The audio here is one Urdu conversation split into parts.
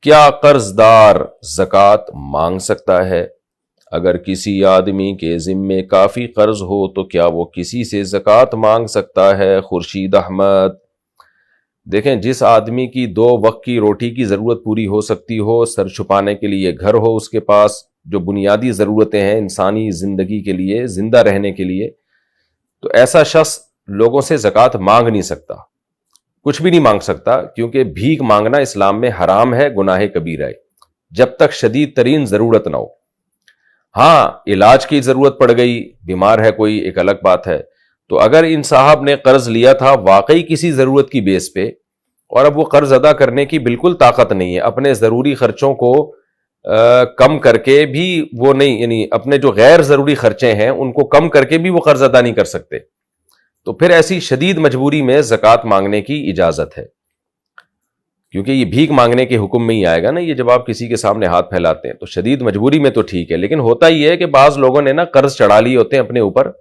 کیا قرض دار زکوٰۃ مانگ سکتا ہے؟ اگر کسی آدمی کے ذمے کافی قرض ہو تو کیا وہ کسی سے زکوٰۃ مانگ سکتا ہے؟ خورشید احمد۔ دیکھیں، جس آدمی کی 2 وقت کی روٹی کی ضرورت پوری ہو سکتی ہو، سر چھپانے کے لیے گھر ہو اس کے پاس، جو بنیادی ضرورتیں ہیں انسانی زندگی کے لیے، زندہ رہنے کے لیے، تو ایسا شخص لوگوں سے زکوٰۃ مانگ نہیں سکتا، کچھ بھی نہیں مانگ سکتا، کیونکہ بھیک مانگنا اسلام میں حرام ہے، گناہ کبیرہ ہے، جب تک شدید ترین ضرورت نہ ہو۔ ہاں، علاج کی ضرورت پڑ گئی، بیمار ہے کوئی، ایک الگ بات ہے۔ تو اگر ان صاحب نے قرض لیا تھا واقعی کسی ضرورت کی بیس پہ، اور اب وہ قرض ادا کرنے کی بالکل طاقت نہیں ہے، اپنے ضروری خرچوں کو کم کر کے بھی وہ نہیں، یعنی اپنے جو غیر ضروری خرچے ہیں ان کو کم کر کے بھی وہ قرض ادا نہیں کر سکتے، تو پھر ایسی شدید مجبوری میں زکوٰۃ مانگنے کی اجازت ہے، کیونکہ یہ بھیک مانگنے کے حکم میں ہی آئے گا نا، یہ جب آپ کسی کے سامنے ہاتھ پھیلاتے ہیں تو شدید مجبوری میں تو ٹھیک ہے، لیکن ہوتا ہی ہے کہ بعض لوگوں نے نا قرض چڑھا لیے ہوتے ہیں اپنے اوپر،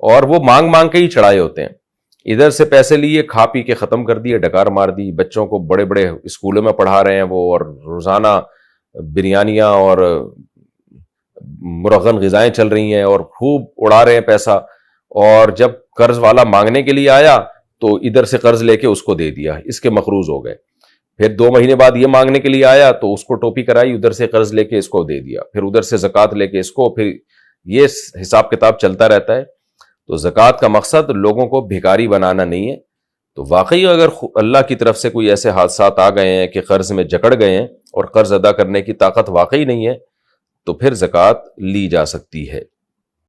اور وہ مانگ مانگ کے ہی چڑھائے ہوتے ہیں، ادھر سے پیسے لیے، کھا پی کے ختم کر دیے، ڈکار مار دی، بچوں کو بڑے بڑے اسکولوں میں پڑھا رہے ہیں وہ، اور روزانہ بریانیاں اور مرغن غذائیں چل رہی ہیں اور خوب اڑا رہے ہیں پیسہ، اور جب قرض والا مانگنے کے لیے آیا تو ادھر سے قرض لے کے اس کو دے دیا، اس کے مقروض ہو گئے، پھر 2 مہینے بعد یہ مانگنے کے لیے آیا تو اس کو ٹوپی کرائی، ادھر سے قرض لے کے اس کو دے دیا، پھر ادھر سے زکوٰۃ لے کے اس کو، پھر یہ حساب کتاب چلتا رہتا ہے۔ تو زکوٰۃ کا مقصد لوگوں کو بھکاری بنانا نہیں ہے، تو واقعی اگر اللہ کی طرف سے کوئی ایسے حادثات آ گئے ہیں کہ قرض میں جکڑ گئے ہیں اور قرض ادا کرنے کی طاقت واقعی نہیں ہے، تو پھر زکوٰۃ لی جا سکتی ہے۔